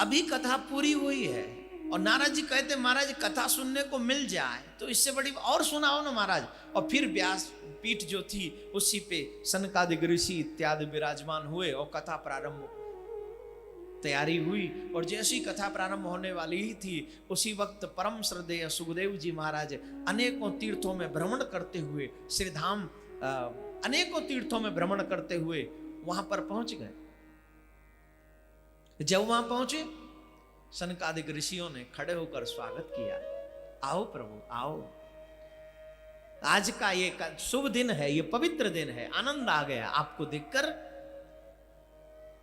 अभी कथा पूरी हुई है और नारद जी कहते महाराज कथा सुनने को मिल जाए तो इससे बड़ी और सुनाओ ना महाराज। और फिर व्यास पीठ जो थी उसी पे सनकादिक ऋषि इत्यादि विराजमान हुए और कथा प्रारंभ तैयारी हुई। और जैसी कथा प्रारंभ होने वाली ही थी उसी वक्त परम श्रद्धेय सुखदेव जी महाराज अनेकों तीर्थों में भ्रमण करते हुए श्री धाम अनेकों तीर्थों में भ्रमण करते हुए वहां पर पहुंच गए। जब वहां पहुंचे सनकादिक ऋषियों ने खड़े होकर स्वागत किया, आओ प्रभु आओ, आज का ये शुभ दिन है, ये पवित्र दिन है, आनंद आ गया आपको देखकर।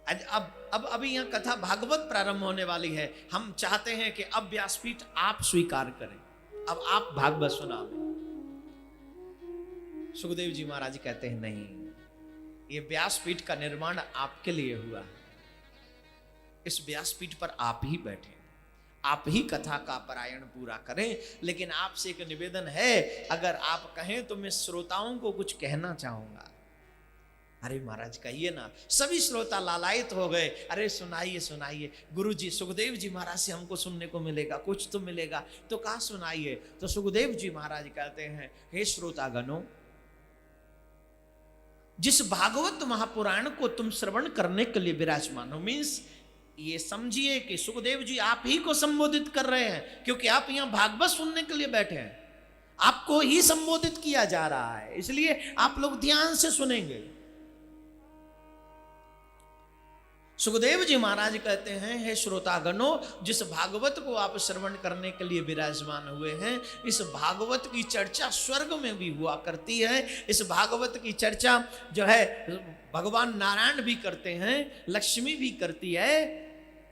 अब अभी यहाँ कथा भागवत प्रारंभ होने वाली है, हम चाहते हैं कि अब व्यासपीठ आप स्वीकार करें, अब आप भागवत सुना दें। सुखदेव जी महाराज कहते हैं नहीं, ये व्यासपीठ का निर्माण आपके लिए हुआ है, इस व्यासपीठ पर आप ही बैठे, आप ही कथा का पारायण पूरा करें। लेकिन आपसे एक निवेदन है, अगर आप कहें तो मैं श्रोताओं को कुछ कहना चाहूंगा। अरे महाराज कहिए ना। सभी श्रोता लालायित हो गए, अरे सुनाइए सुनाइए गुरु जी, सुखदेव जी महाराज से हमको सुनने को मिलेगा, कुछ तो मिलेगा, तो कहा सुनाइए। तो सुखदेव जी महाराज कहते हैं, हे श्रोतागणों, जिस भागवत महापुराण को तुम श्रवण करने के लिए विराजमान हो, मीन्स ये समझिए कि सुखदेव जी आप ही को संबोधित कर रहे हैं, क्योंकि आप यहां भागवत सुनने के लिए बैठे हैं, आपको ही संबोधित किया जा रहा है, इसलिए आप लोग ध्यान से सुनेंगे। सुखदेव जी महाराज कहते हैं, हे श्रोतागणों, जिस भागवत को आप श्रवण करने के लिए विराजमान हुए हैं, इस भागवत की चर्चा स्वर्ग में भी हुआ करती है। इस भागवत की चर्चा जो है भगवान नारायण भी करते हैं, लक्ष्मी भी करती है।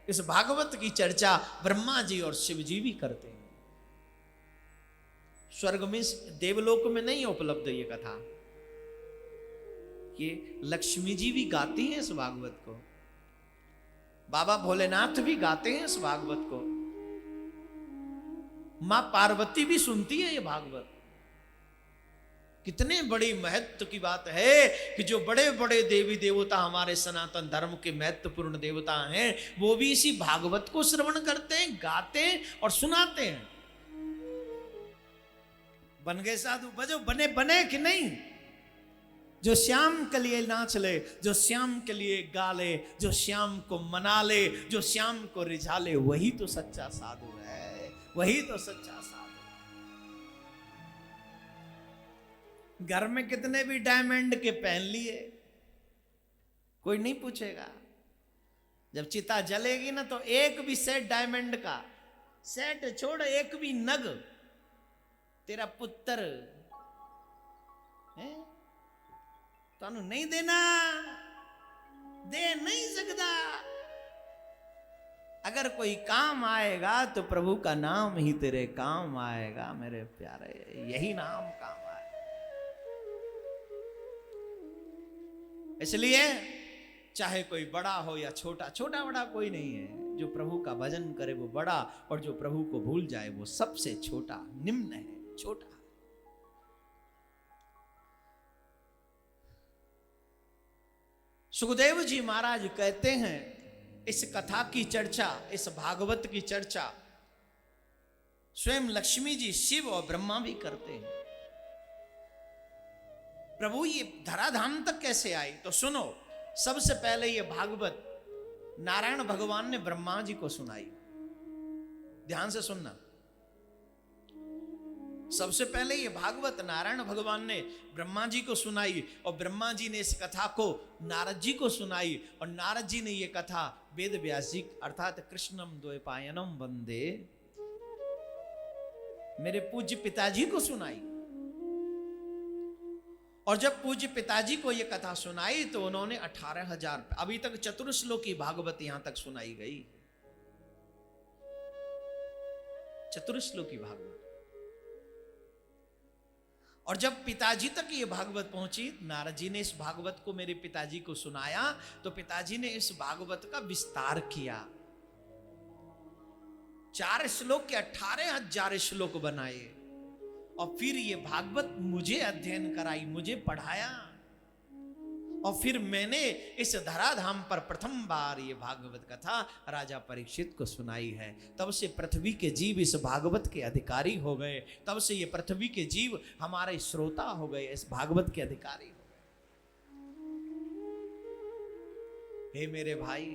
इस भागवत की चर्चा ब्रह्मा जी और शिव जी भी करते हैं। स्वर्ग में, देवलोक में नहीं उपलब्ध ये कथा, ये लक्ष्मी जी भी गाती हैं इस भागवत को, बाबा भोलेनाथ भी गाते हैं इस भागवत को, मां पार्वती भी सुनती है ये भागवत। कितने बड़ी महत्व की बात है कि जो बड़े बड़े देवी देवता हमारे सनातन धर्म के महत्वपूर्ण देवता हैं, वो भी इसी भागवत को श्रवण करते हैं, गाते हैं और सुनाते हैं। बन गए साधु, बजो बने बने कि नहीं। जो श्याम के लिए नाच ले, जो श्याम के लिए गा ले, जो श्याम को मना ले, जो श्याम को रिझा ले, वही तो सच्चा साधु है, वही तो सच्चा साधु। घर में कितने भी डायमंड के पहन लिए, कोई नहीं पूछेगा। जब चिता जलेगी ना, तो एक भी सेट डायमंड का सेट छोड़, एक भी नग तेरा पुत्र है तानू नहीं देना, दे नहीं सकता। अगर कोई काम आएगा तो प्रभु का नाम ही तेरे काम आएगा मेरे प्यारे, यही नाम काम आएगा। इसलिए चाहे कोई बड़ा हो या छोटा, छोटा बड़ा कोई नहीं है। जो प्रभु का भजन करे वो बड़ा, और जो प्रभु को भूल जाए वो सबसे छोटा, निम्न है, छोटा। सुखदेव जी महाराज कहते हैं, इस कथा की चर्चा, इस भागवत की चर्चा स्वयं लक्ष्मी जी, शिव और ब्रह्मा भी करते हैं। प्रभु ये धराधाम तक कैसे आई, तो सुनो। सबसे पहले ये भागवत नारायण भगवान ने ब्रह्मा जी को सुनाई। ध्यान से सुनना। सबसे पहले ये भागवत नारायण भगवान ने ब्रह्मा जी को सुनाई, और ब्रह्मा जी ने इस कथा को नारद जी को सुनाई, और नारद जी ने ये कथा वेद व्यास जी अर्थात कृष्णम द्वैपायनम वंदे मेरे पूज्य पिताजी को सुनाई। और जब पूज्य पिताजी को यह कथा सुनाई तो उन्होंने 18,000, अभी तक चतुर्श्लोकी भागवत यहां तक सुनाई गई, चतुर्श्लोकी भागवत। और जब पिताजी तक ये भागवत पहुंची, नारद जी ने इस भागवत को मेरे पिताजी को सुनाया, तो पिताजी ने इस भागवत का विस्तार किया। 4 श्लोक के 18,000 श्लोक बनाए, और फिर ये भागवत मुझे अध्ययन कराई, मुझे पढ़ाया। और फिर मैंने इस धराधाम पर प्रथम बार ये भागवत कथा राजा परीक्षित को सुनाई है। तब से पृथ्वी के जीव इस भागवत के अधिकारी हो गए। तब से ये पृथ्वी के जीव हमारे श्रोता हो गए, इस भागवत के अधिकारी हो गए। हे मेरे भाई,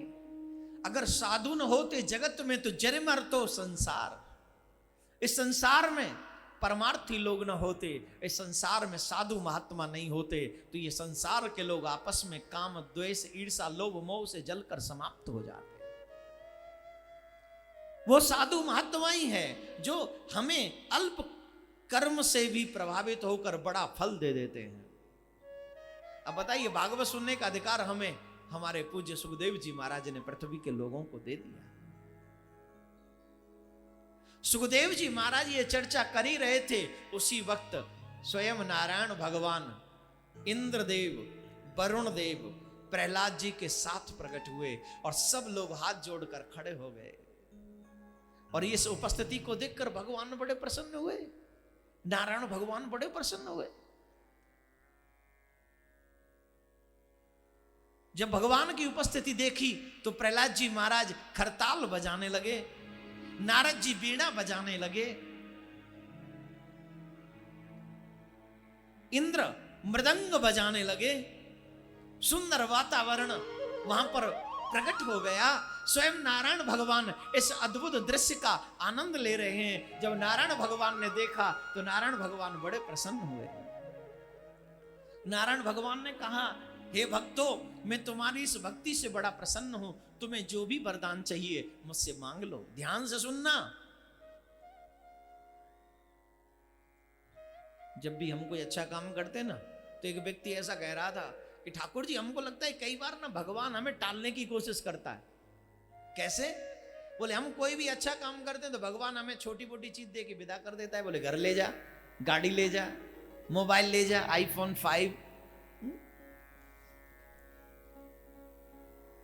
अगर साधु न होते जगत में तो जर मरतो संसार। इस संसार में परमार्थी लोग न होते, इस संसार में साधु महात्मा नहीं होते, तो ये संसार के लोग आपस में काम द्वेष ईर्षा लोभ मोह से जलकर समाप्त हो जाते। वो साधु महात्मा ही है जो हमें अल्प कर्म से भी प्रभावित होकर बड़ा फल दे देते हैं। अब बताइए, भागवत सुनने का अधिकार हमें हमारे पूज्य सुखदेव जी महाराज ने पृथ्वी के लोगों को दे दिया। सुखदेव जी महाराज ये चर्चा कर ही रहे थे, उसी वक्त स्वयं नारायण भगवान इंद्रदेव वरुण देव प्रहलाद जी के साथ प्रकट हुए और सब लोग हाथ जोड़कर खड़े हो गए। और इस उपस्थिति को देखकर भगवान बड़े प्रसन्न हुए, नारायण भगवान बड़े प्रसन्न हुए। जब भगवान की उपस्थिति देखी तो प्रहलाद जी महाराज खरताल बजाने लगे, नारद जी बीड़ा बजाने लगे, इंद्र मृदंग बजाने लगे। सुंदर वातावरण वहां पर प्रकट हो गया। स्वयं नारायण भगवान इस अद्भुत दृश्य का आनंद ले रहे हैं। जब नारायण भगवान ने देखा तो नारायण भगवान बड़े प्रसन्न हुए। नारायण भगवान ने कहा, हे भक्तों, मैं तुम्हारी इस भक्ति से बड़ा प्रसन्न हूं। तुम्हें जो भी वरदान चाहिए मुझसे मांग लो। ध्यान से सुनना। जब भी हम कोई अच्छा काम करते ना, तो एक व्यक्ति ऐसा कह रहा था कि ठाकुर जी, हमको लगता है कई बार ना भगवान हमें टालने की कोशिश करता है। कैसे? बोले, हम कोई भी अच्छा काम करते हैं तो भगवान हमें छोटी मोटी चीज दे के विदा कर देता है। बोले, घर ले जा, गाड़ी ले जा, मोबाइल ले जा, iPhone 5,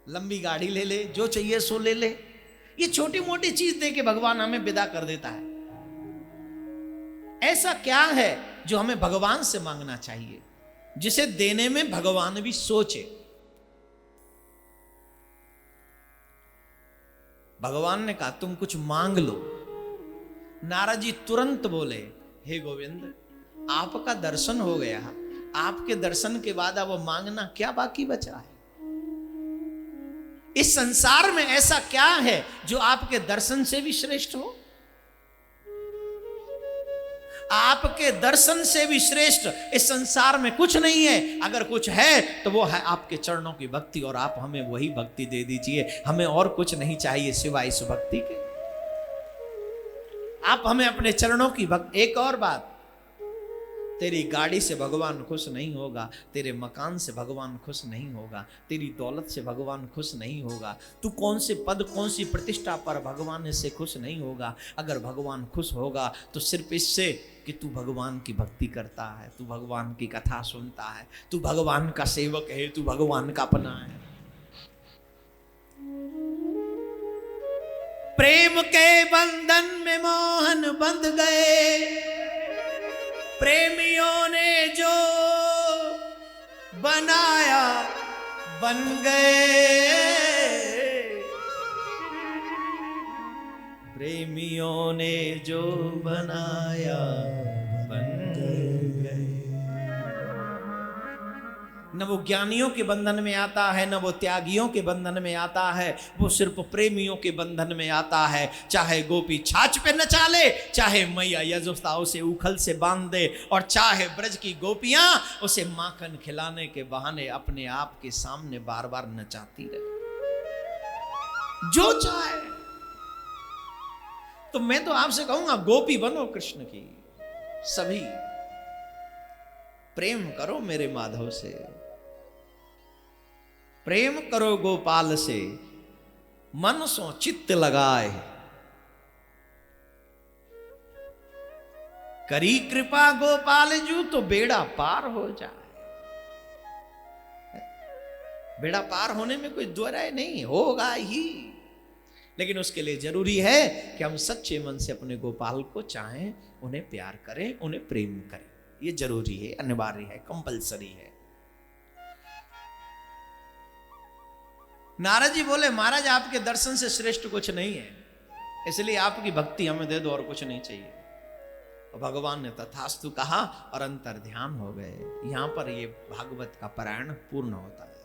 लंबी गाड़ी ले ले, जो चाहिए सो ले ले। ये छोटी मोटी चीज दे के भगवान हमें विदा कर देता है। ऐसा क्या है जो हमें भगवान से मांगना चाहिए, जिसे देने में भगवान भी सोचे? भगवान ने कहा, तुम कुछ मांग लो। नारद जी तुरंत बोले, हे गोविंद, आपका दर्शन हो गया। आपके दर्शन के बाद अब मांगना क्या बाकी बचा है? इस संसार में ऐसा क्या है जो आपके दर्शन से भी श्रेष्ठ हो? आपके दर्शन से भी श्रेष्ठ इस संसार में कुछ नहीं है। अगर कुछ है तो वो है आपके चरणों की भक्ति, और आप हमें वही भक्ति दे दीजिए। हमें और कुछ नहीं चाहिए सिवाय इस भक्ति के। आप हमें अपने चरणों की भक्ति। एक और बात, तेरी गाड़ी से भगवान खुश नहीं होगा, तेरे मकान से भगवान खुश नहीं होगा, तेरी दौलत से भगवान खुश नहीं होगा, तू कौन से पद कौन सी प्रतिष्ठा पर भगवान से खुश नहीं होगा। अगर भगवान खुश होगा तो सिर्फ इससे कि तू भगवान की भक्ति करता है, तू भगवान की कथा सुनता है, तू भगवान का सेवक है, तू भगवान का अपना है। प्रेम के बंधन में मोहन बंध गए, प्रेमियों ने जो बनाया बन गए, प्रेमियों ने जो बनाया बन गए। न वो ज्ञानियों के बंधन में आता है, न वो त्यागियों के बंधन में आता है, वो सिर्फ प्रेमियों के बंधन में आता है। चाहे गोपी छाछ पे नचा ले, चाहे मैया यशोदा उसे उखल से बांध दे, और चाहे ब्रज की गोपियां उसे माखन खिलाने के बहाने अपने आप के सामने बार बार नचाती रहे, जो चाहे। तो मैं तो आपसे कहूंगा, गोपी बनो कृष्ण की। सभी प्रेम करो मेरे माधव से, प्रेम करो गोपाल से, मन सो चित्त लगाए, करी कृपा गोपाल जू तो बेड़ा पार हो जाए। बेड़ा पार होने में कोई दो राय नहीं, होगा ही। लेकिन उसके लिए जरूरी है कि हम सच्चे मन से अपने गोपाल को चाहें, उन्हें प्यार करें, उन्हें प्रेम करें। ये जरूरी है, अनिवार्य है, कंपलसरी है। नारद जी बोले महाराज आपके दर्शन से श्रेष्ठ कुछ नहीं है, इसलिए आपकी भक्ति हमें दे दो और कुछ नहीं चाहिए। और भगवान ने तथास्तु कहा और अंतर ध्यान हो गए। यहां पर ये भागवत का पारायण पूर्ण होता है।